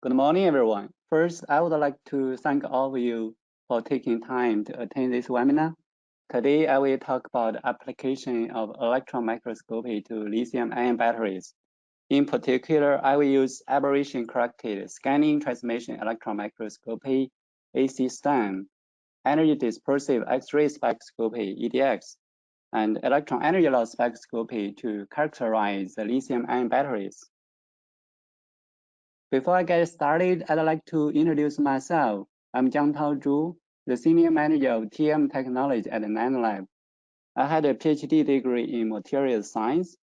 Good morning, everyone. First, I would like to thank all of you for taking time to attend this webinar. Today, I will talk about the application of electron microscopy to lithium-ion batteries. In particular, I will use aberration corrected scanning transmission electron microscopy, AC-STEM, energy dispersive X-ray spectroscopy, EDX, and electron energy loss spectroscopy to characterize the lithium-ion batteries. Before I get started, I'd like to introduce myself. I'm Jiangtao Zhu, the Senior Manager of TM Technology at Nanolab. I had a PhD degree in materials science.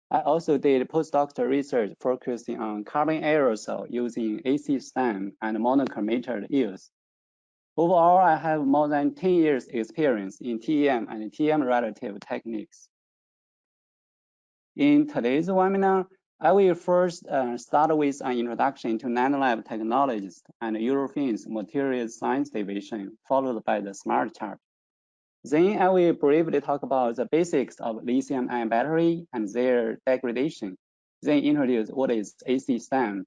I also did postdoctoral research focusing on carbon aerosol using AC-STEM and monochromator yields. Overall, I have more than 10 years experience in TEM and TM relative techniques. In today's webinar, I will first start with an introduction to Nanolab technologies and Eurofins Materials Science Division, followed by the smart chart. Then I will briefly talk about the basics of lithium-ion battery and their degradation. Then introduce what is AC-STEM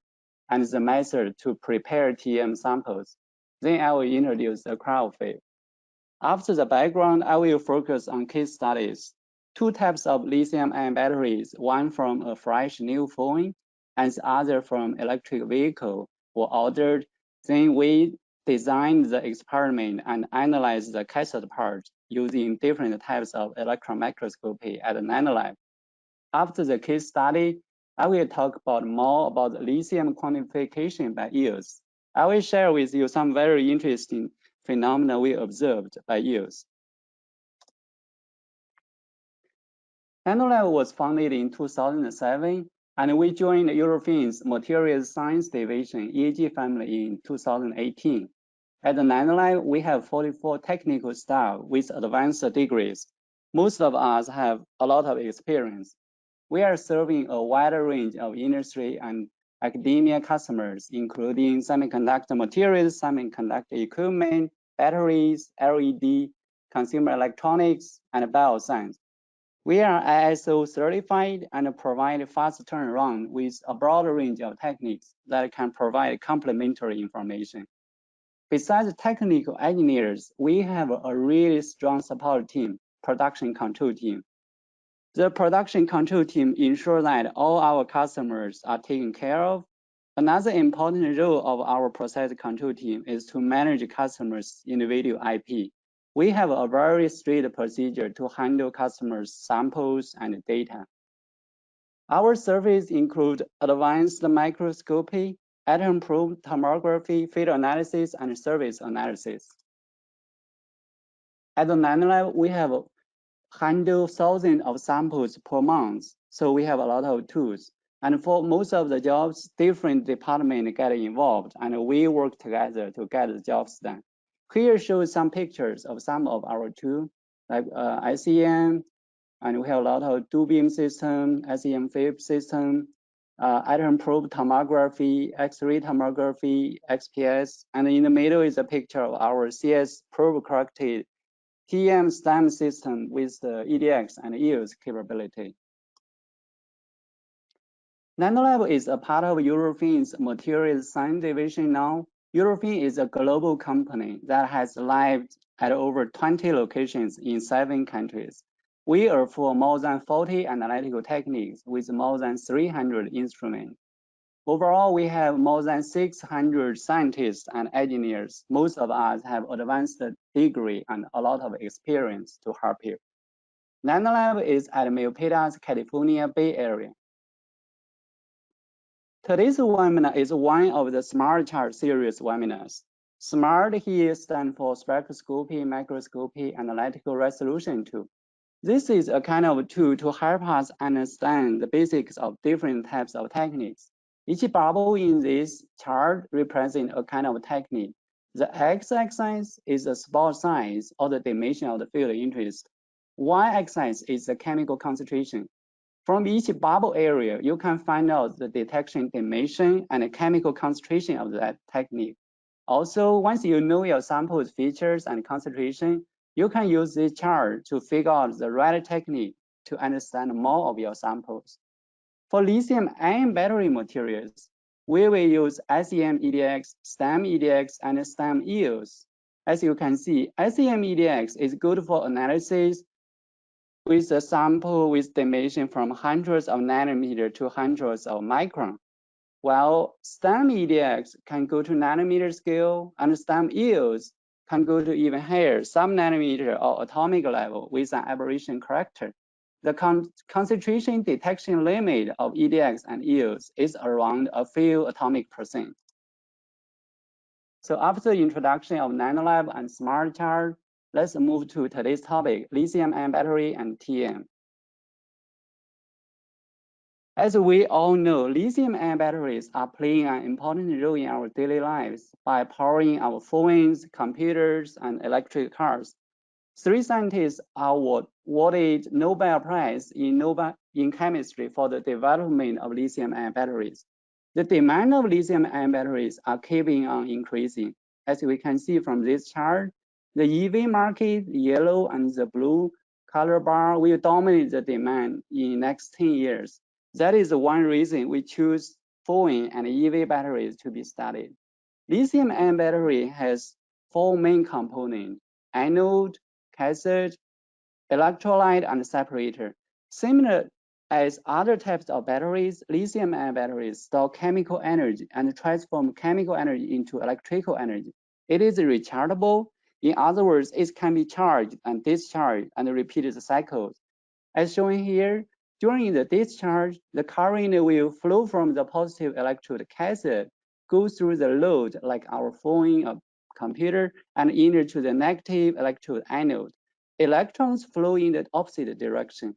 and the method to prepare TM samples. Then I will introduce the cryofield. After the background, I will focus on case studies. Two types of lithium-ion batteries, one from a fresh new phone and the other from electric vehicle, were ordered. Then we designed the experiment and analyzed the cathode part using different types of electron microscopy at Nanolab. After the case study, I will talk more about lithium quantification by yields. I will share with you some very interesting phenomena we observed by yields. Nanolab was founded in 2007, and we joined Eurofins Materials Science Division EAG family in 2018. At Nanolab, we have 44 technical staff with advanced degrees. Most of us have a lot of experience. We are serving a wider range of industry and academia customers, including semiconductor materials, semiconductor equipment, batteries, LED, consumer electronics, and bioscience. We are ISO certified and provide fast turnaround with a broad range of techniques that can provide complementary information. Besides technical engineers, we have a really strong support team, production control team. The production control team ensures that all our customers are taken care of. Another important role of our process control team is to manage customers' individual IP. We have a very strict procedure to handle customers' samples and data. Our services include advanced microscopy, atom-probe tomography, field analysis, and service analysis. At the Nanolab, we have handle thousands of samples per month, so we have a lot of tools. And for most of the jobs, different departments get involved, and we work together to get the jobs done. Here shows some pictures of some of our tools, like ICM, and we have a lot of dual-beam system, SEM FIB system, atom probe tomography, X-ray tomography, XPS, and in the middle is a picture of our CS probe corrected TM STEM system with the EDX and yields capability. Nanolab is a part of Eurofins Materials Science Division now. Eurofins is a global company that has lived at over 20 locations in 7 countries. We offer more than 40 analytical techniques with more than 300 instruments. Overall, we have more than 600 scientists and engineers. Most of us have advanced degree and a lot of experience to help you. Nanolab is at Milpitas, California Bay Area. Today's webinar is one of the Smart Chart series webinars. SMART here stands for spectroscopy, microscopy, analytical resolution tool. This is a kind of tool to help us understand the basics of different types of techniques. Each bubble in this chart represents a kind of technique. The x-axis is the spot size or the dimension of the field of interest. Y-axis is the chemical concentration. From each bubble area, you can find out the detection dimension and the chemical concentration of that technique. Also, once you know your sample's features and concentration, you can use this chart to figure out the right technique to understand more of your samples. For lithium-ion battery materials, we will use SEM EDX, STEM EDX, and STEM EOS. As you can see, SEM EDX is good for analysis with a sample with dimension from hundreds of nanometer to hundreds of micron. While STEM EDX can go to nanometer scale, and STEM EOS can go to even higher sub-nanometer or atomic level with an aberration corrector. The concentration detection limit of EDX and EOS is around a few atomic percent. So after the introduction of NanoLab and Smart Charge, let's move to today's topic, lithium-ion battery and TM. As we all know, lithium-ion batteries are playing an important role in our daily lives by powering our phones, computers, and electric cars. 3 scientists are awarded Nobel Prize in chemistry for the development of lithium-ion batteries. The demand of lithium-ion batteries are keeping on increasing. As we can see from this chart, the EV market, the yellow and the blue color bar, will dominate the demand in next 10 years. That is one reason we choose phone and EV batteries to be studied. Lithium-ion battery has 4 main components: anode, cathode, electrolyte, and separator. Similar as other types of batteries, lithium-ion batteries store chemical energy and transform chemical energy into electrical energy. It is rechargeable. In other words, it can be charged and discharged and repeat the cycles. As shown here, during the discharge, the current will flow from the positive electrode cathode, go through the load like our phone or computer, and enter to the negative electrode anode. Electrons flow in the opposite direction.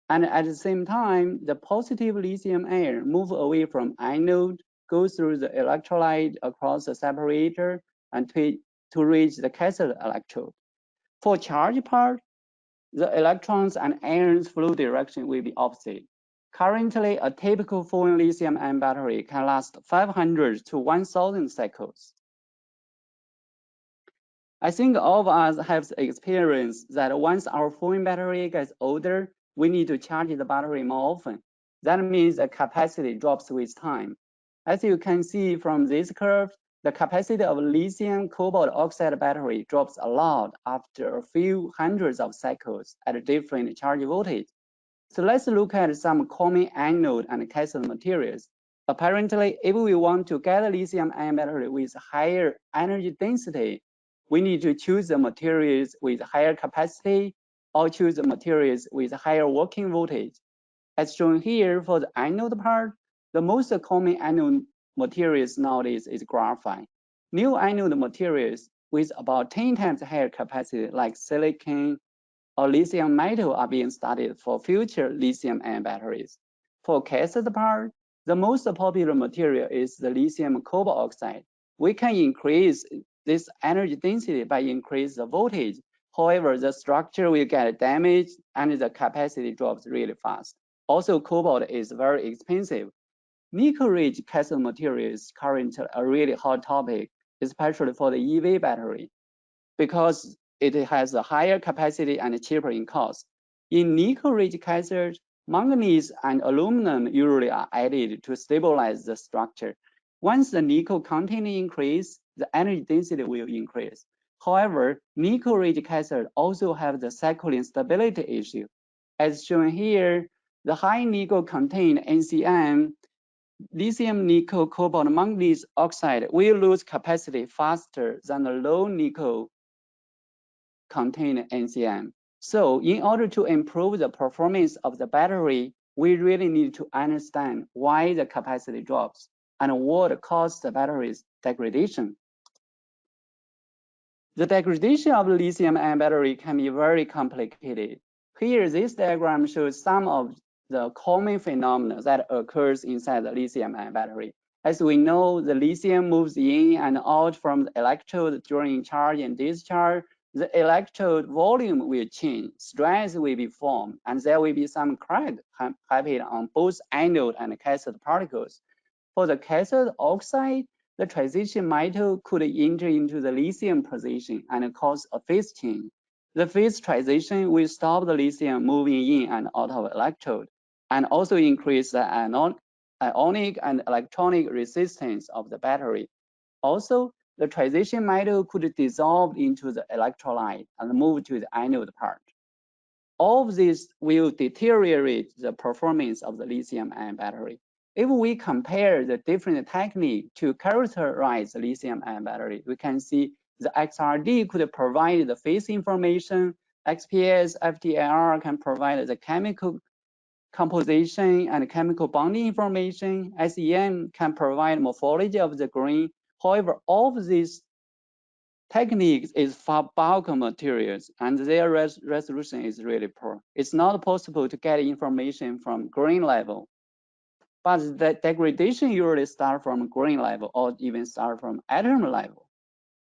And at the same time, the positive lithium ion move away from anode, go through the electrolyte across the separator, and to reach the cathode electrode. For charge part, the electrons and ions flow direction will be opposite. Currently, a typical phone lithium-ion battery can last 500 to 1,000 cycles. I think all of us have experienced that once our phone battery gets older, we need to charge the battery more often. That means the capacity drops with time. As you can see from this curve, the capacity of lithium cobalt oxide battery drops a lot after a few hundreds of cycles at a different charge voltage. So let's look at some common anode and cathode materials. Apparently, if we want to get a lithium-ion battery with higher energy density, we need to choose the materials with higher capacity or choose the materials with higher working voltage. As shown here, for the anode part, the most common anode materials nowadays is graphite. New anode materials with about 10 times higher capacity like silicon or lithium metal are being studied for future lithium-ion batteries. For cathode part, the most popular material is the lithium cobalt oxide. We can increase this energy density by increasing the voltage. However, the structure will get damaged and the capacity drops really fast. Also, cobalt is very expensive. Nickel-rich cathode material is currently a really hot topic, especially for the EV battery, because it has a higher capacity and cheaper in cost. In nickel-rich cathode, manganese and aluminum usually are added to stabilize the structure. Once the nickel content increases, the energy density will increase. However, nickel-rich cathode also have the cycling stability issue. As shown here, the high nickel content NCM, lithium nickel cobalt manganese oxide will lose capacity faster than the low nickel content NCM. So in order to improve the performance of the battery, we really need to understand why the capacity drops and what causes the battery's degradation. The degradation of the lithium-ion battery can be very complicated. Here, this diagram shows some of the common phenomena that occurs inside the lithium-ion battery. As we know, the lithium moves in and out from the electrode during charge and discharge. The electrode volume will change, stress will be formed, and there will be some crack happen on both anode and cathode particles. For the cathode oxide, the transition metal could enter into the lithium position and cause a phase change. The phase transition will stop the lithium moving in and out of electrode, and also increase the ionic and electronic resistance of the battery. Also, the transition metal could dissolve into the electrolyte and move to the anode part. All of this will deteriorate the performance of the lithium-ion battery. If we compare the different techniques to characterize the lithium-ion battery, we can see the XRD could provide the phase information, XPS, FTIR can provide the chemical composition and chemical bonding information, SEM can provide morphology of the grain. However, all of these techniques is for bulk materials and their resolution is really poor. It's not possible to get information from grain level, but the degradation usually start from grain level or even start from atom level.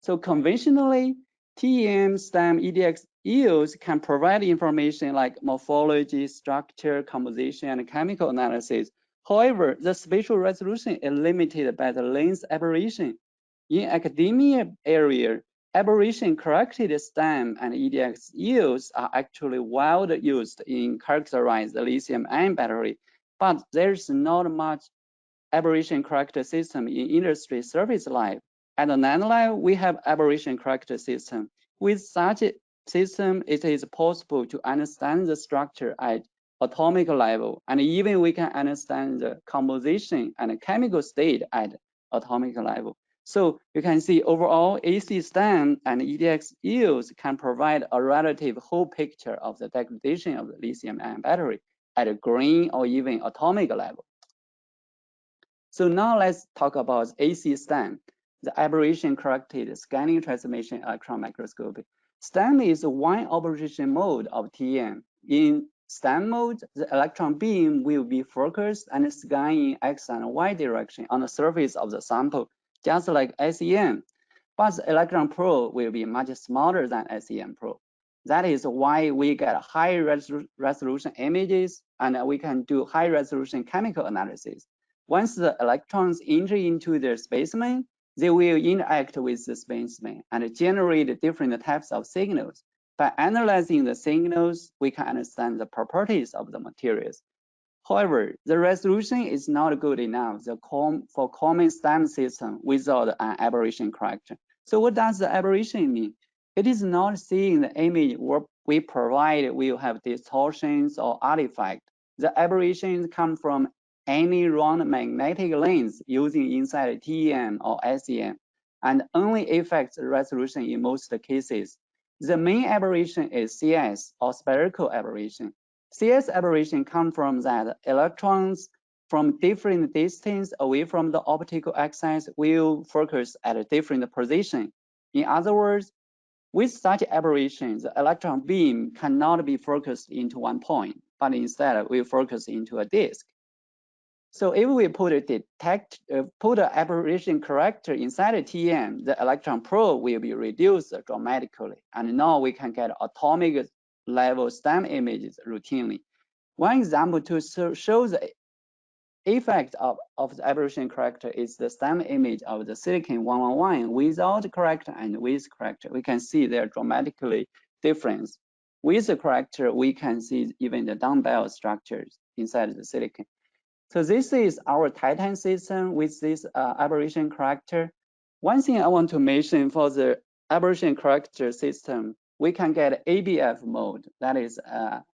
So conventionally, TEM, STEM, EDX yields can provide information like morphology, structure, composition, and chemical analysis. However, the spatial resolution is limited by the length aberration. In academia area, aberration corrected STEM and EDX yields are actually widely used in characterize the lithium-ion battery, but there's not much aberration corrected system in industry service life. At the nanolab, we have aberration corrected system. With such a system, it is possible to understand the structure at atomic level, and even we can understand the composition and chemical state at atomic level. So you can see overall AC STEM and EDX yields can provide a relative whole picture of the degradation of the lithium-ion battery at a grain or even atomic level. So now let's talk about AC STEM, the aberration corrected scanning transmission electron microscopy. STEM is one operation mode of TEM. In STEM mode, the electron beam will be focused and scan in X and Y direction on the surface of the sample, just like SEM. But the electron probe will be much smaller than SEM probe. That is why we get high resolution images and we can do high resolution chemical analysis. Once the electrons enter into the specimen, they will interact with the specimen and generate different types of signals. By analyzing the signals, we can understand the properties of the materials. However, the resolution is not good enough for common STEM system without an aberration correction. So what does the aberration mean? It is not seeing the image we provide will have distortions or artifacts. The aberrations come from any round magnetic lens using inside TEM or SEM, and only affects the resolution in most cases. The main aberration is CS or spherical aberration. CS aberration comes from that electrons from different distance away from the optical axis will focus at a different position. In other words, with such aberration, the electron beam cannot be focused into one point, but instead will focus into a disk. So if we put an aberration corrector inside a TEM, the electron probe will be reduced dramatically. And now we can get atomic level STEM images routinely. One example to show the effect of the aberration corrector is the STEM image of the silicon 111 without corrector and with corrector. We can see they're dramatically different. With the corrector, we can see even the dumbbell structures inside the silicon. So this is our Titan system with this aberration corrector. One thing I want to mention for the aberration corrector system, we can get ABF mode, that is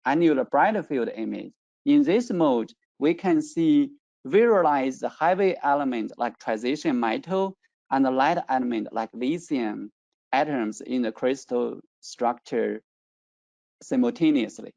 annular bright field image. In this mode, we can see visualize the heavy element like transition metal and the light element like lithium atoms in the crystal structure simultaneously.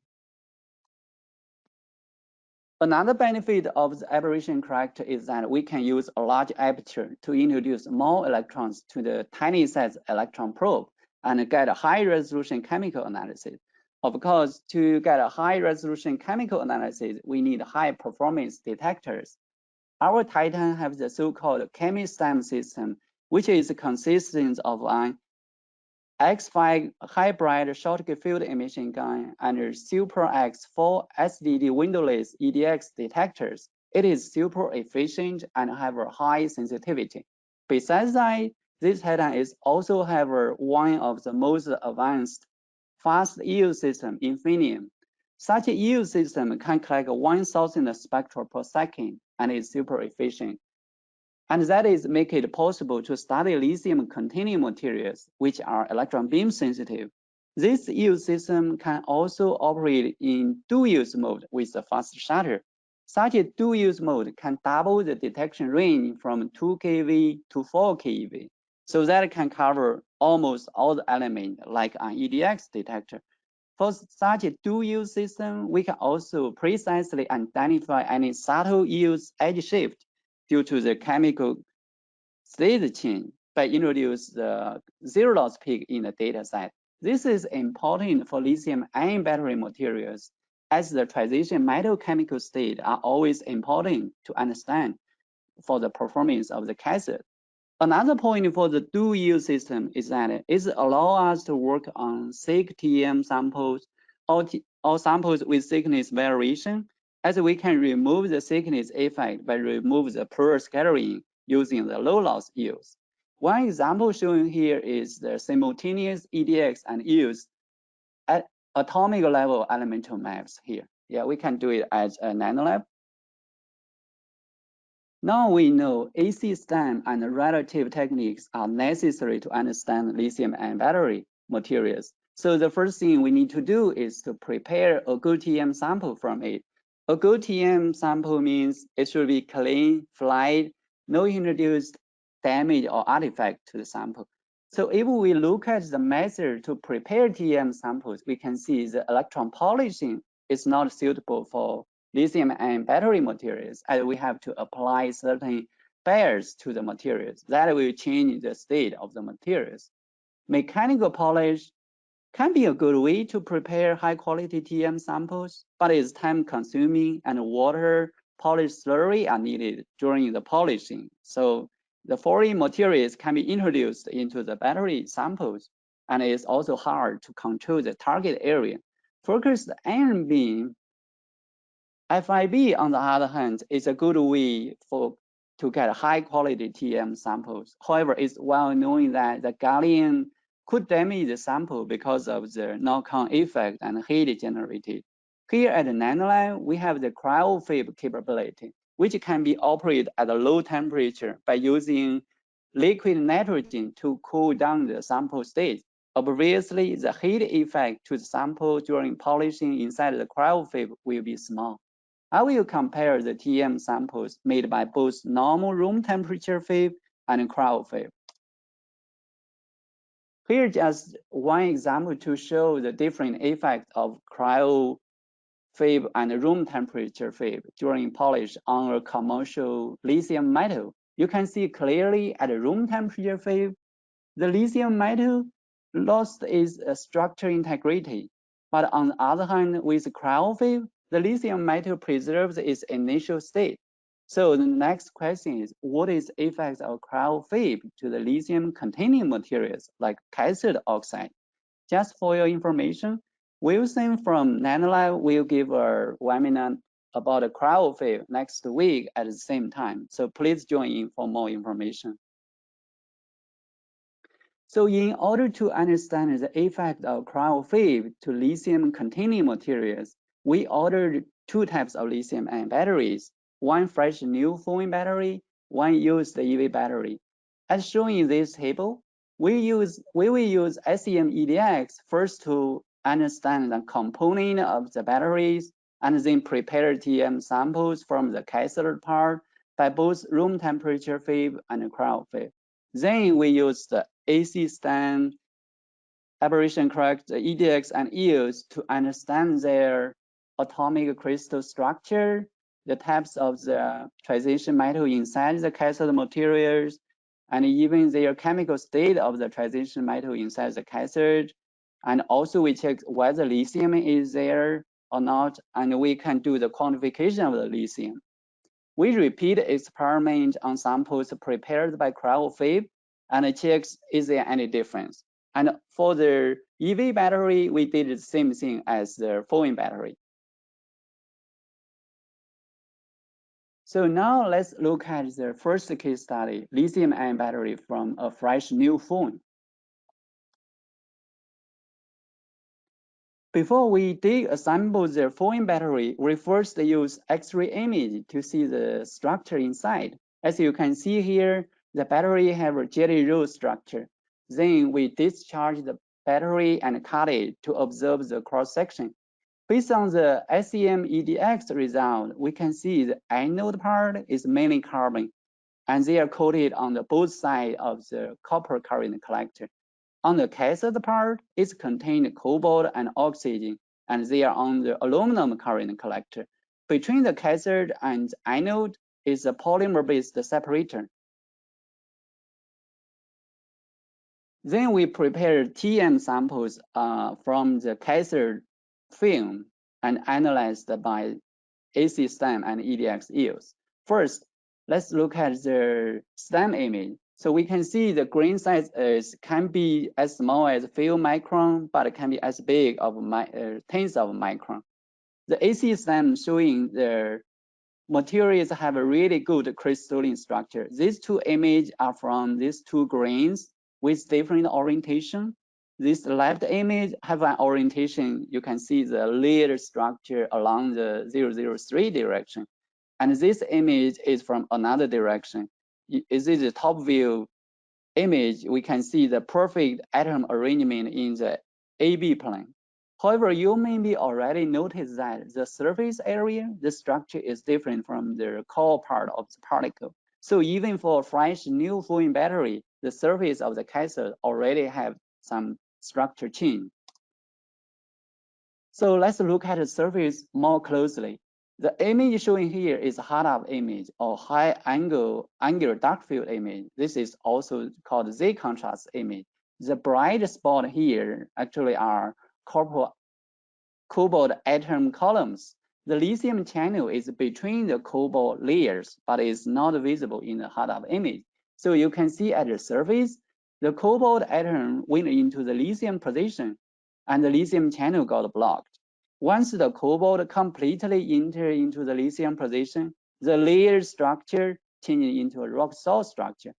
Another benefit of the aberration corrector is that we can use a large aperture to introduce more electrons to the tiny size electron probe and get a high resolution chemical analysis. Of course, to get a high resolution chemical analysis, we need high performance detectors. Our Titan has the so-called ChemiSTEM system, which is consistent of an X5 hybrid short field emission gun and Super X4 SDD windowless EDX detectors. It is super efficient and have a high sensitivity. Besides that, this Titan is also have one of the most advanced fast yield system in Infineon. Such a EUV system can collect 1,000 spectra per second and is super efficient. And that is make it possible to study lithium-containing materials, which are electron beam sensitive. This EUV system can also operate in dual-use mode with a fast shutter. Such a dual-use mode can double the detection range from 2 keV to 4 keV, so that it can cover almost all the elements like an EDX detector. For such a dual-use system, we can also precisely identify any subtle EUV edge shift due to the chemical state change by introduce the zero loss peak in the data set. This is important for lithium-ion battery materials, as the transition metal chemical state are always important to understand for the performance of the cathode. Another point for the dual-use system is that it allows us to work on thick TEM samples or samples with thickness variation, as we can remove the thickness effect by remove the pure scattering using the low loss EUVs. One example shown here is the simultaneous EDX and EUVs at atomic level elemental maps here. Yeah, we can do it as a nanolab. Now we know AC-STEM and relative techniques are necessary to understand lithium-ion battery materials. So the first thing we need to do is to prepare a good TM sample from it. A good TM sample means it should be clean, flat, no introduced damage or artifact to the sample. So if we look at the method to prepare TM samples, we can see the electron polishing is not suitable for lithium-ion battery materials, and we have to apply certain bias to the materials that will change the state of the materials. Mechanical polish can be a good way to prepare high-quality TM samples, but it's time-consuming and water polish slurry are needed during the polishing. So the foreign materials can be introduced into the battery samples, and it's also hard to control the target area. Focused ion beam FIB, on the other hand, is a good way to get high-quality TM samples. However, it's well known that the gallium could damage the sample because of the knock-on effect and heat generated. Here at Nanolab, we have the cryo-FIB capability, which can be operated at a low temperature by using liquid nitrogen to cool down the sample state. Obviously, the heat effect to the sample during polishing inside the cryo-FIB will be small. I will compare the TM samples made by both normal room temperature FIB and cryo FIB. Here just one example to show the different effect of cryo FIB and room temperature FIB during polish on a commercial lithium metal. You can see clearly at room temperature FIB, the lithium metal lost its structure integrity. But on the other hand, with cryo FIB, the lithium metal preserves its initial state. So the next question is, what is the effect of cryo FIB to the lithium-containing materials like cathode oxide? Just for your information, Wilson from Nanolab will give a webinar about cryo FIB next week at the same time. So please join in for more information. So in order to understand the effect of cryo FIB to lithium-containing materials, we ordered two types of lithium-ion batteries, one fresh new foam battery, one used EV battery. As shown in this table, we will use SEM EDX first to understand the component of the batteries, and then prepare TM samples from the cathode part by both room temperature FIB and cryo FIB. Then we use the AC-STEM, Aberration Corrected-STEM, and EUVs to understand their atomic crystal structure, the types of the transition metal inside the cathode materials, and even their chemical state of the transition metal inside the cathode. And also we check whether lithium is there or not, and we can do the quantification of the lithium. We repeat experiment on samples prepared by cryo FIB and checks is there any difference. And for the EV battery, we did the same thing as the foam battery. So now let's look at the first case study, lithium-ion battery from a fresh new foam. Before we assemble the foreign battery, we first use X-ray image to see the structure inside. As you can see here, the battery have a jelly roll structure. Then we discharge the battery and cut it to observe the cross-section. Based on the SEM EDX result, we can see the anode part is mainly carbon, and they are coated on the both sides of the copper current collector. On the cathode part, it contains cobalt and oxygen, and they are on the aluminum current collector. Between the cathode and anode is a polymer-based separator. Then we prepare TM samples from the cathode film and analyzed by AC STEM and EDX yields. First, let's look at the STEM image. So we can see the grain size can be as small as a few micron, but it can be as big of tens of micron. The AC STEM showing the materials have a really good crystalline structure. These two images are from these two grains with different orientation. This left image have an orientation. You can see the layer structure along the 003 direction. And this image is from another direction. This is the top view image. We can see the perfect atom arrangement in the AB plane. However, you maybe already noticed that the surface area, the structure is different from the core part of the particle. So even for a fresh new foreign battery, the surface of the cathode already have some structure change. So let's look at the surface more closely. The image showing here is a hard-up image or high angular dark field image. This is also called Z contrast image. The bright spot here actually are cobalt atom columns. The lithium channel is between the cobalt layers, but is not visible in the hard-up image. So you can see at the surface, the cobalt atom went into the lithium position, and the lithium channel got blocked. Once the cobalt completely entered into the lithium position, the layer structure changed into a rock salt structure.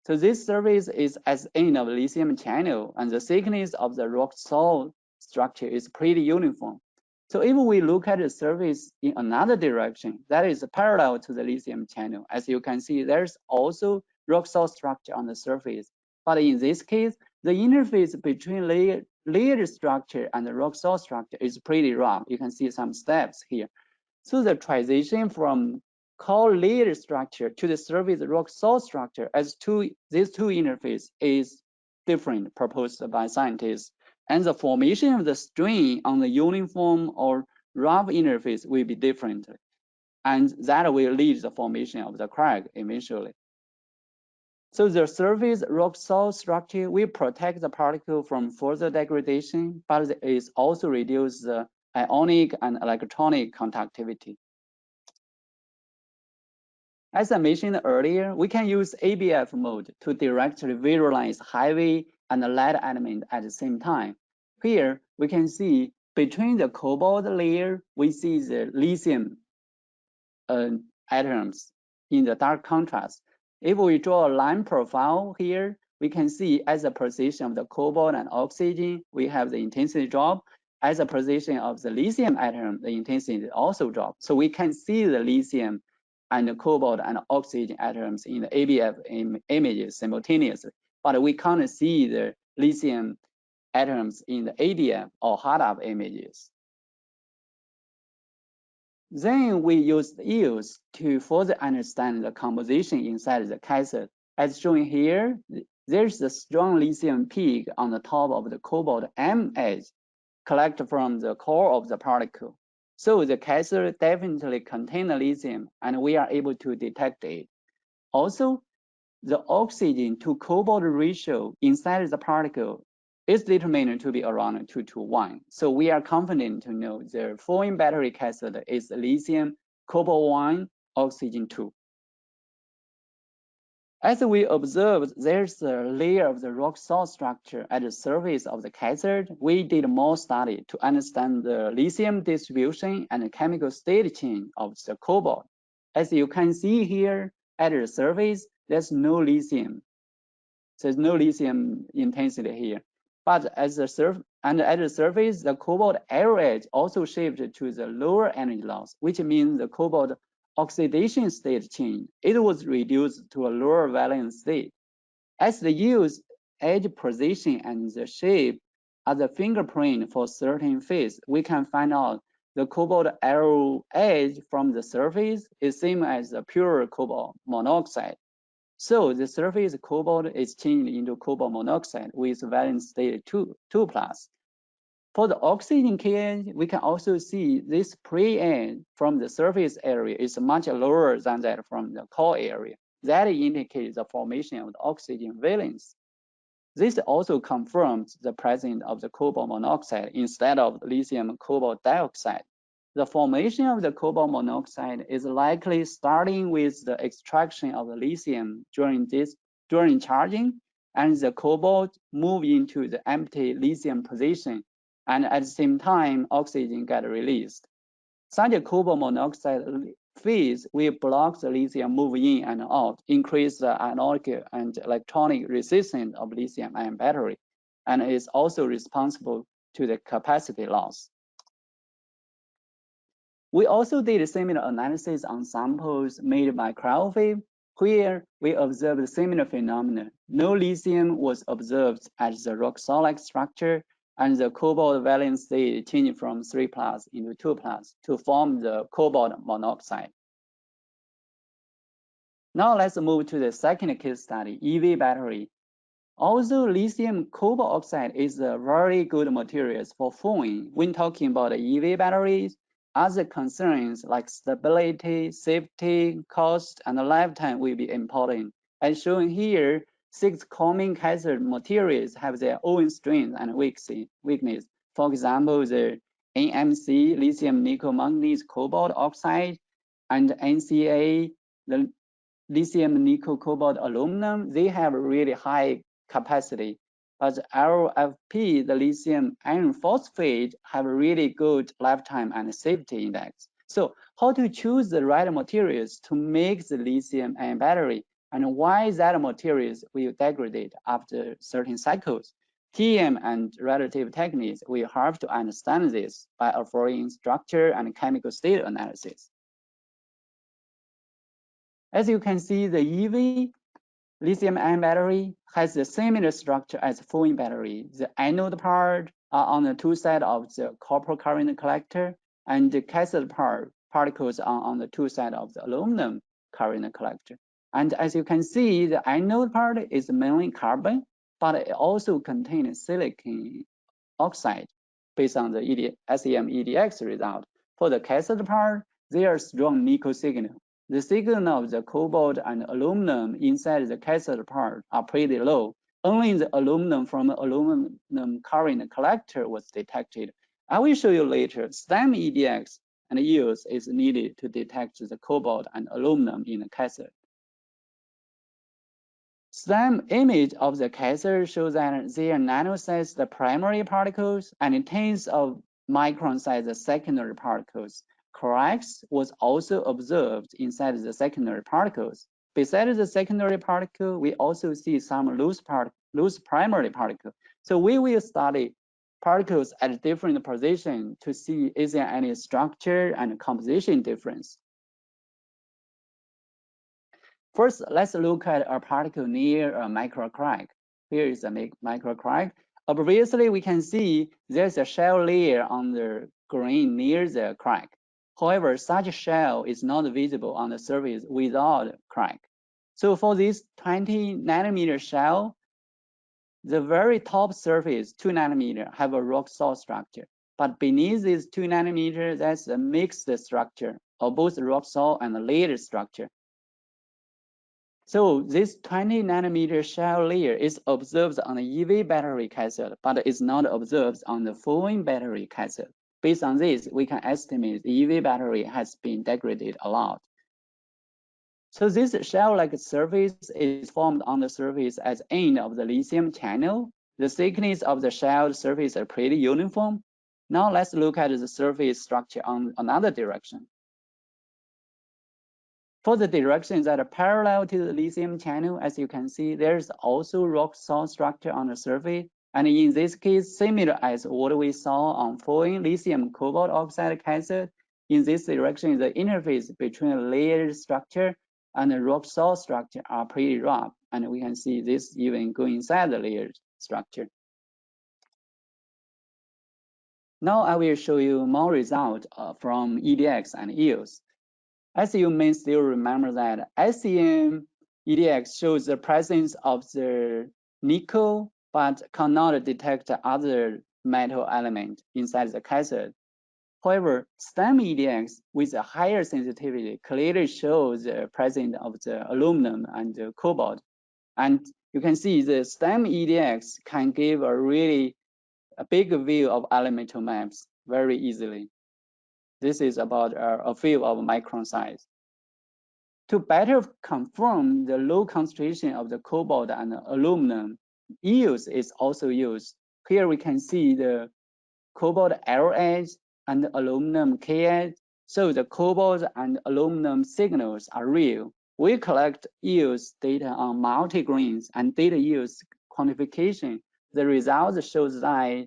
So this surface is at the end of the lithium channel, and the thickness of the rock salt structure is pretty uniform. So if we look at the surface in another direction, that is parallel to the lithium channel. As you can see, there's also rock salt structure on the surface. But in this case, the interface between layer structure and the rock salt structure is pretty rough. You can see some steps here. So the transition from core layer structure to the surface rock salt structure as these two interface is different proposed by scientists. And the formation of the strain on the uniform or rough interface will be different. And that will lead to the formation of the crack eventually. So the surface rock salt structure will protect the particle from further degradation, but it also reduces the ionic and electronic conductivity. As I mentioned earlier, we can use ABF mode to directly visualize heavy and light element at the same time. Here, we can see between the cobalt layer, we see the lithium atoms in the dark contrast. If we draw a line profile here, we can see as the position of the cobalt and oxygen, we have the intensity drop. As the position of the lithium atom, the intensity also drops. So we can see the lithium and the cobalt and oxygen atoms in the ABF images simultaneously, but we can't see the lithium atoms in the ADF or hard-up images. Then we used yields to further understand the composition inside the cathode. As shown here, there's a strong lithium peak on the top of the cobalt M edge, collected from the core of the particle. So the cathode definitely contains lithium, and we are able to detect it. Also, the oxygen to cobalt ratio inside the particle is determined to be around 2:1. So we are confident to know the foreign battery cathode is lithium, cobalt 1, oxygen 2. As we observed, there's a layer of the rock salt structure at the surface of the cathode. We did more study to understand the lithium distribution and the chemical state change of the cobalt. As you can see here, at the surface, there's no lithium. There's no lithium intensity here. But at the surface, the cobalt error edge also shifted to the lower energy loss, which means the cobalt oxidation state changed. It was reduced to a lower valence state. As the use edge position and the shape as a fingerprint for certain phase, we can find out the cobalt arrow edge from the surface is same as the pure cobalt monoxide. So the surface cobalt is changed into cobalt monoxide with valence state 2+. For the oxygen K edge, we can also see this pre-edge from the surface area is much lower than that from the core area. That indicates the formation of the oxygen valence. This also confirms the presence of the cobalt monoxide instead of lithium cobalt dioxide. The formation of the cobalt monoxide is likely starting with the extraction of the lithium during charging, and the cobalt move into the empty lithium position, and at the same time, oxygen get released. Such a cobalt monoxide phase will block the lithium move in and out, increase the analytical and electronic resistance of lithium-ion battery, and is also responsible to the capacity loss. We also did similar analysis on samples made by cryowave, where we observed similar phenomena. No lithium was observed at the rock-solid structure, and the cobalt valence state changed from 3+ into 2+ to form the cobalt monoxide. Now let's move to the second case study, EV battery. Although lithium cobalt oxide is a very good material for phone, when talking about EV batteries, other concerns like stability, safety, cost, and lifetime will be important. As shown here, 6 common cathode materials have their own strength and weakness. For example, the NMC, lithium nickel manganese cobalt oxide, and NCA, the lithium nickel cobalt aluminum, they have really high capacity. But LFP, the lithium iron phosphate, have really good lifetime and safety index. So how to choose the right materials to make the lithium-ion battery, and why that materials will degrade after certain cycles? TM and relative techniques will help to understand this by offering structure and chemical state analysis. As you can see, the EV lithium-ion battery has the similar structure as phone battery. The anode part are on the 2 sides of the copper current collector, and the cathode particles are on the 2 sides of the aluminum current collector. And as you can see, the anode part is mainly carbon, but it also contains silicon oxide based on the SEM EDX result. For the cathode part, there are strong nickel signal. The signal of the cobalt and aluminum inside the cathode part are pretty low. Only the aluminum from aluminum current collector was detected. I will show you later, STEM EDX and EOS is needed to detect the cobalt and aluminum in the cathode. STEM image of the cathode shows that they are nano-sized primary particles and tens of micron-sized secondary particles. Cracks was also observed inside the secondary particles. Besides the secondary particle, we also see some loose primary particle. So we will study particles at different positions to see is there any structure and composition difference. First, let's look at a particle near a microcrack. Here is a microcrack. Obviously, we can see there's a shell layer on the grain near the crack. However, such shell is not visible on the surface without crack. So for this 20 nanometer shell, the very top surface, 2 nanometer, have a rock salt structure. But beneath this 2 nanometer, that's a mixed structure of both rock salt and layer structure. So this 20 nanometer shell layer is observed on the EV battery cathode, but is not observed on the phone battery cathode. Based on this, we can estimate the EV battery has been degraded a lot. So this shell-like surface is formed on the surface as end of the lithium channel. The thickness of the shell surface are pretty uniform. Now let's look at the surface structure on another direction. For the directions that are parallel to the lithium channel, as you can see, there's also rock salt structure on the surface, And in this case, similar as what we saw on foreign lithium cobalt oxide cathode, in this direction, the interface between layered structure and the rock salt structure are pretty rough. And we can see this even go inside the layered structure. Now I will show you more results from EDX and EOS. As you may still remember that SEM EDX shows the presence of the nickel, but cannot detect other metal element inside the cathode. However, STEM EDX with a higher sensitivity clearly shows the presence of the aluminum and the cobalt. And you can see the STEM EDX can give a big view of elemental maps very easily. This is about a field of micron size. To better confirm the low concentration of the cobalt and aluminum, EOS is also used. Here we can see the cobalt L edge and the aluminum K edge. So the cobalt and aluminum signals are real. We collect EOS data on multi-grains and data EOS quantification. The result shows that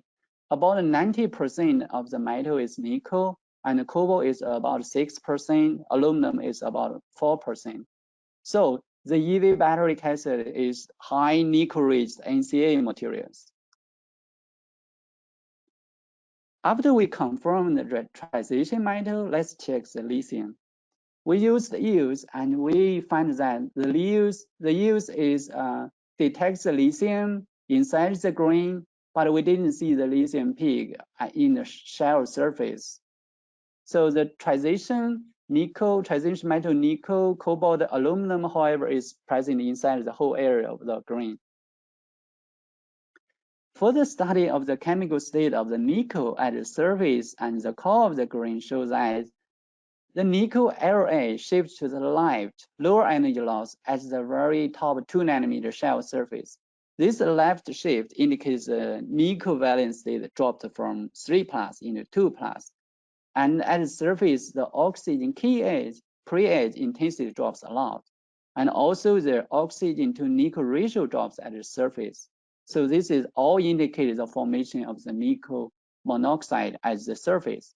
about 90% of the metal is nickel, and cobalt is about 6%, aluminum is about 4%. So the EV battery cathode is high nickel-rich NCA materials. After we confirm the transition metal, let's check the lithium. We used EOS and we find that the EOS detects the lithium inside the grain, but we didn't see the lithium peak in the shell surface. So the transition metal nickel, cobalt, aluminum, however, is present inside the whole area of the grain. Further study of the chemical state of the nickel at the surface and the core of the grain shows that the nickel LA shifts to the left, lower energy loss at the very top 2 nanometer shell surface. This left shift indicates the nickel valence state dropped from 3+ into 2+. And at the surface, the oxygen key edge, pre-edge intensity drops a lot. And also the oxygen to nickel ratio drops at the surface. So this is all indicated the formation of the nickel monoxide at the surface.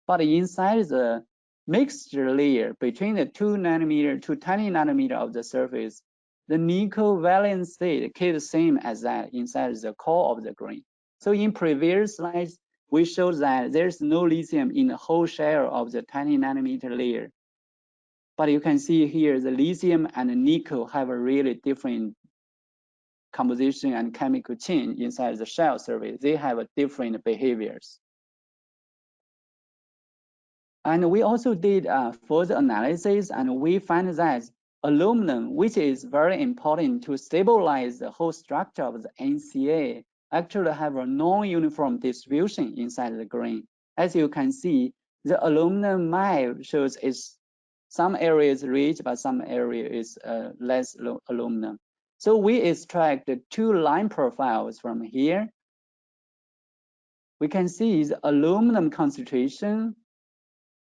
But inside the mixture layer between the 2 nanometer to 20 nanometer of the surface, the nickel valence state keeps the same as that inside the core of the grain. So in previous slides, we showed that there's no lithium in the whole shell of the 20 nanometer layer. But you can see here the lithium and the nickel have a really different composition and chemical chain inside the shell surface. They have different behaviors. And we also did further analysis, and we find that aluminum, which is very important to stabilize the whole structure of the NCA, actually have a non-uniform distribution inside the grain. As you can see, the aluminum map shows some areas rich, but some area is less aluminum. So we extract the 2 line profiles from here. We can see the aluminum concentration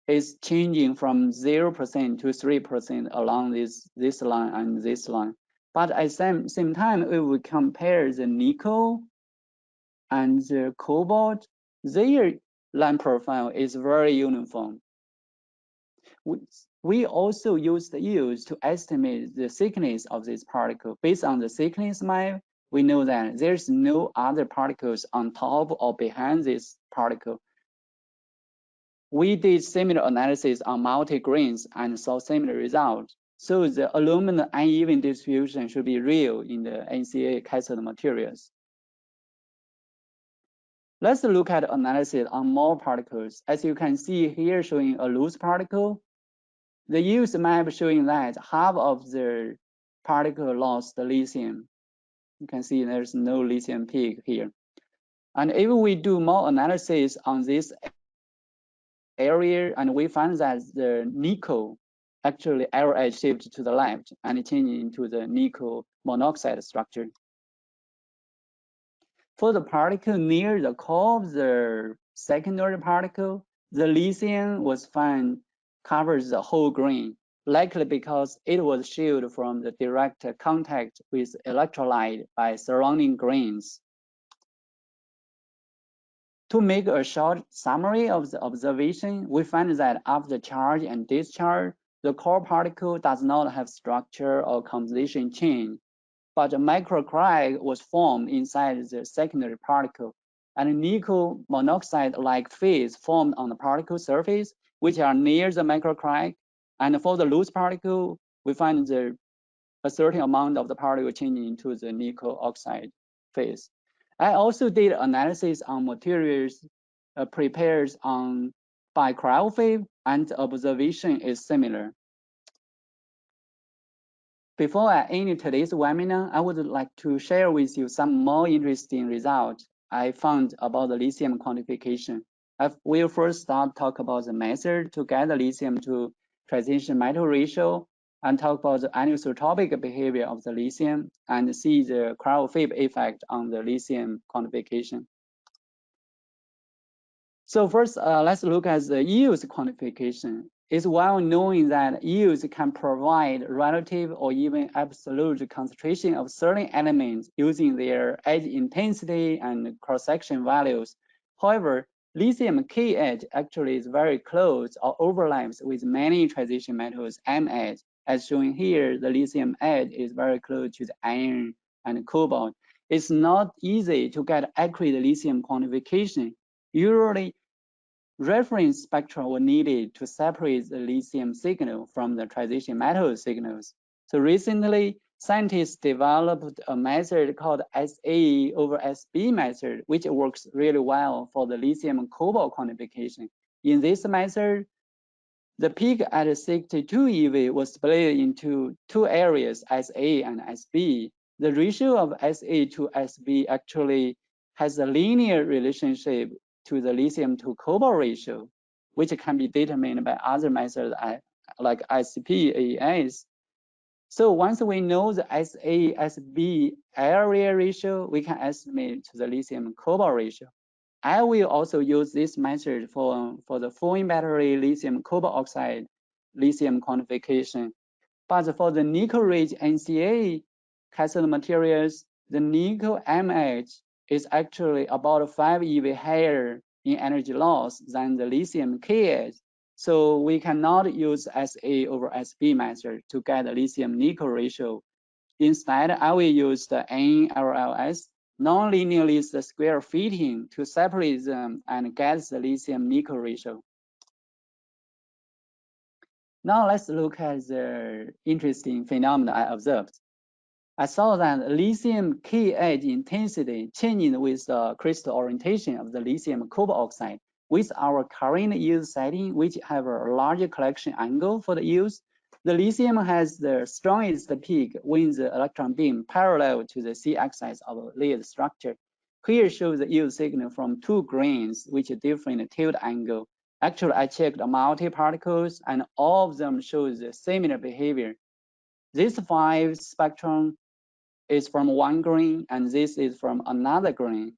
is changing from 0% to 3% along this line and this line. But at the same time, if we compare the nickel and the cobalt, their line profile is very uniform. We also use the EOS to estimate the thickness of this particle. Based on the thickness map, we know that there's no other particles on top or behind this particle. We did similar analysis on multi-grains and saw similar results. So the aluminum uneven distribution should be real in the NCA cathode materials. Let's look at analysis on more particles. As you can see here showing a loose particle, the EOS map showing that half of the particle lost the lithium. You can see there's no lithium peak here. And if we do more analysis on this area, and we find that the nickel actually L edge shift to the left and change into the nickel monoxide structure. For the particle near the core of the secondary particle, the lithium was found covers the whole grain, likely because it was shielded from the direct contact with electrolyte by surrounding grains. To make a short summary of the observation, we find that after charge and discharge, the core particle does not have structure or composition change, but a microcrystalline was formed inside the secondary particle, and nickel monoxide-like phase formed on the particle surface, which are near the microcrystalline. And for the loose particle, we find a certain amount of the particle changing into the nickel oxide phase. I also did analysis on materials prepared by cryophobe, and the observation is similar. Before I end today's webinar, I would like to share with you some more interesting results I found about the lithium quantification. I will first talk about the method to get the lithium to transition metal ratio, and talk about the anisotropic behavior of the lithium, and see the cryophobe effect on the lithium quantification. So first, let's look at the yields quantification. It's well known that yields can provide relative or even absolute concentration of certain elements using their edge intensity and cross-section values. However, lithium K edge actually is very close or overlaps with many transition metals M edge. As shown here, the lithium edge is very close to the iron and cobalt. It's not easy to get accurate lithium quantification. Usually, reference spectra were needed to separate the lithium signal from the transition metal signals. So recently, scientists developed a method called SA over SB method, which works really well for the lithium and cobalt quantification. In this method, the peak at 62 eV was split into two areas, SA and SB. The ratio of SA to SB actually has a linear relationship to the lithium to cobalt ratio, which can be determined by other methods like ICP-AES. So once we know the SA-SB area ratio, we can estimate the lithium cobalt ratio. I will also use this method for the full battery lithium cobalt oxide lithium quantification. But for the nickel-rich NCA cathode materials, the nickel MH is actually about 5 eV higher in energy loss than the lithium KH. So we cannot use SA over SB method to get the lithium nickel ratio. Instead, I will use the NLLS, non-linear least square fitting, to separate them and get the lithium nickel ratio. Now let's look at the interesting phenomena I observed. I saw that lithium K edge intensity changing with the crystal orientation of the lithium cobalt oxide. With our current yield setting, which have a larger collection angle for the yields, the lithium has the strongest peak when the electron beam parallel to the C-axis of a lead structure. Here shows the yield signal from two grains, which are different tilt angle. Actually, I checked multi-particles, and all of them show the similar behavior. This 5 spectrum is from one grain, and this is from another grain.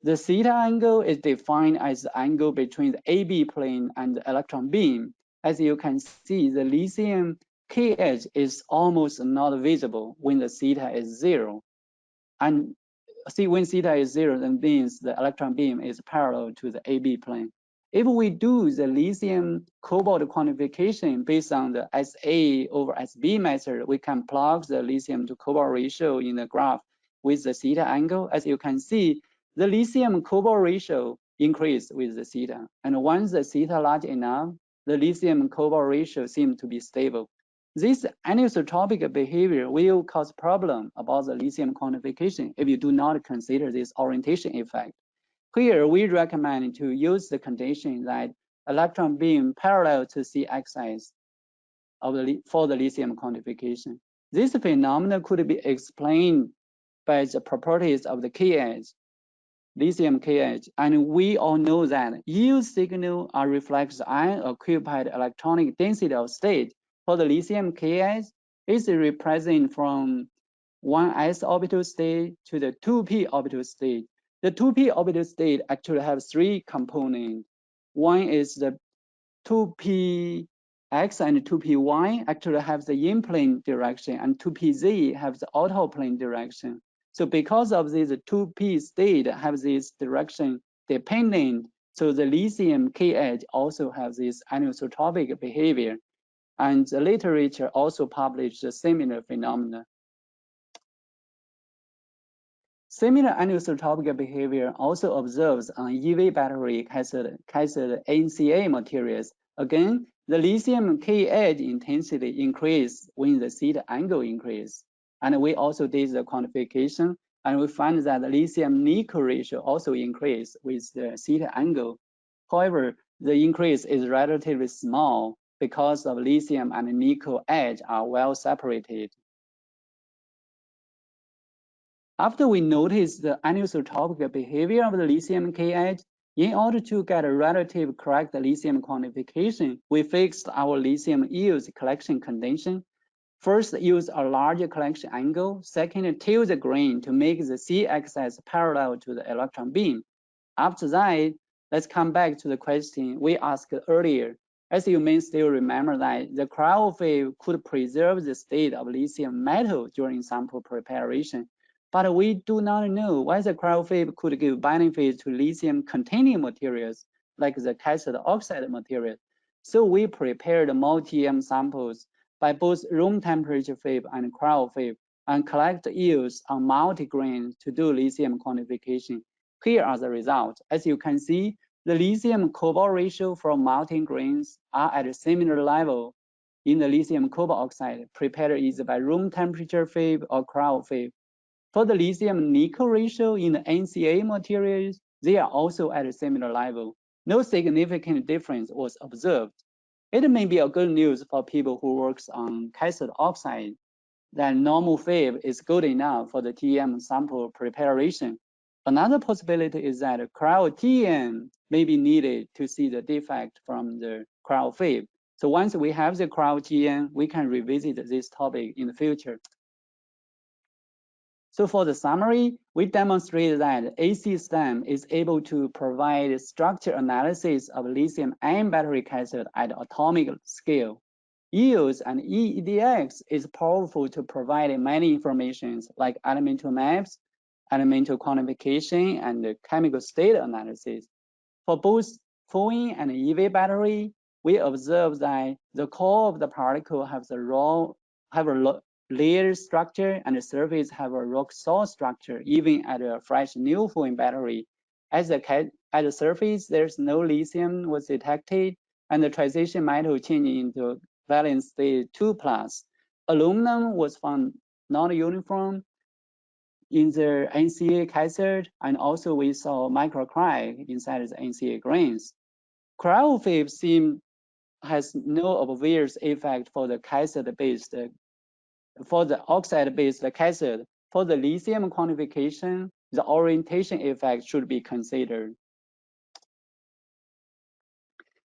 The theta angle is defined as the angle between the AB plane and the electron beam. As you can see, the lithium K edge is almost not visible when the theta is 0. And see, when theta is 0, that means the electron beam is parallel to the AB plane. If we do the lithium cobalt quantification based on the SA over SB method, we can plug the lithium to cobalt ratio in the graph with the theta angle. As you can see, the lithium cobalt ratio increased with the theta. And once the theta large enough, the lithium cobalt ratio seems to be stable. This anisotropic behavior will cause problem about the lithium quantification if you do not consider this orientation effect. Here, we recommend to use the condition that electron beam parallel to C-axis for the lithium quantification. This phenomenon could be explained by the properties of the K edge, lithium K edge, and we all know that yield signal reflects the ion-occupied electronic density of state. For the lithium K edge, it's represented from 1s orbital state to the 2p orbital state. The 2p orbital state actually has 3 components. One is the 2px and 2py actually have the in-plane direction, and 2pz have the out-plane direction. So because of this 2p state have this direction, dependent. So the lithium K edge also has this anisotropic behavior, and the literature also published a similar phenomena. Similar anisotropic behavior also observes on EV battery cathode NCA materials. Again, the lithium K edge intensity increase when the theta angle increase. And we also did the quantification, and we find that the lithium nickel ratio also increase with the theta angle. However, the increase is relatively small because of lithium and nickel edge are well separated. After we notice the anisotropic behavior of the lithium K edge, in order to get a relative correct lithium quantification, we fixed our lithium yields collection condition. First, use a larger collection angle. Second, tilt the grain to make the z-axis parallel to the electron beam. After that, let's come back to the question we asked earlier. As you may still remember that the cryophobe could preserve the state of lithium metal during sample preparation. But we do not know whether cryophobe could give benefit to lithium-containing materials like the cathode oxide material. So we prepared multi-TM samples by both room temperature phase and cryophobe and collect yields on multi-grain to do lithium quantification. Here are the results. As you can see, the lithium cobalt ratio for multi-grains are at a similar level in the lithium cobalt oxide prepared either by room temperature phase or cryophobe. For the lithium nickel ratio in the NCA materials, they are also at a similar level. No significant difference was observed. It may be a good news for people who works on cathode oxide that normal phase is good enough for the TM sample preparation. Another possibility is that cryo-TM may be needed to see the defect from the cryo-phase. So once we have the cryo-TM, we can revisit this topic in the future. So for the summary, we demonstrated that AC-STEM is able to provide structure analysis of lithium-ion battery cathode at atomic scale. EOS and EDX is powerful to provide many informations like elemental maps, elemental quantification, and chemical state analysis. For both foil and EV battery, we observe that the core of the particle have a layer structure and the surface have a rock salt structure, even at a fresh new foil battery. At the surface, there's no lithium was detected, and the transition metal changing into valence state 2+. Aluminum was found non-uniform in the NCA cathode, and also we saw microcrack inside the NCA grains. Cryophobe has no obvious effect for the cathode-based for the oxide-based cathode. For the lithium quantification, the orientation effect should be considered.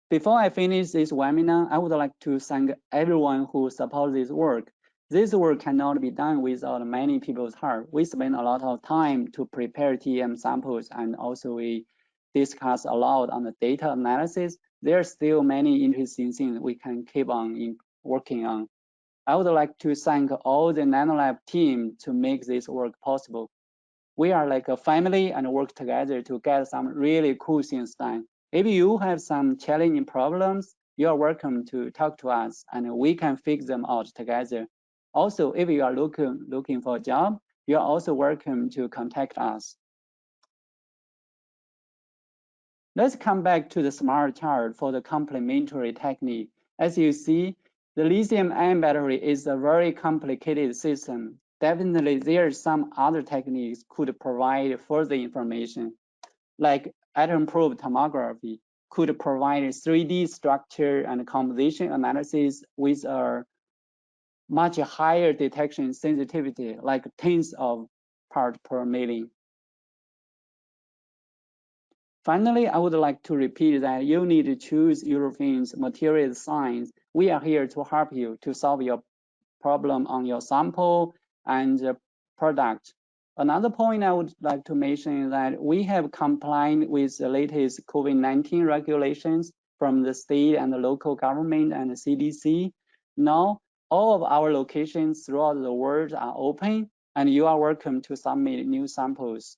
Before I finish this webinar, I would like to thank everyone who supports this work. This work cannot be done without many people's heart. We spend a lot of time to prepare TM samples, and also we discuss a lot on the data analysis. There are still many interesting things we can keep on working on. I would like to thank all the NanoLab team to make this work possible. We are like a family and work together to get some really cool things done. If you have some challenging problems, you are welcome to talk to us and we can fix them out together. Also, if you are looking for a job, you are also welcome to contact us. Let's come back to the smart chart for the complementary technique. As you see, the lithium-ion battery is a very complicated system. Definitely, there are some other techniques could provide further information, like atom-probe tomography could provide 3D structure and composition analysis with a much higher detection sensitivity, like tens of parts per million. Finally, I would like to repeat that you need to choose Eurofins materials science. We are here to help you to solve your problem on your sample and product. Another point I would like to mention is that we have complied with the latest COVID-19 regulations from the state and the local government and the CDC. Now, all of our locations throughout the world are open, and you are welcome to submit new samples.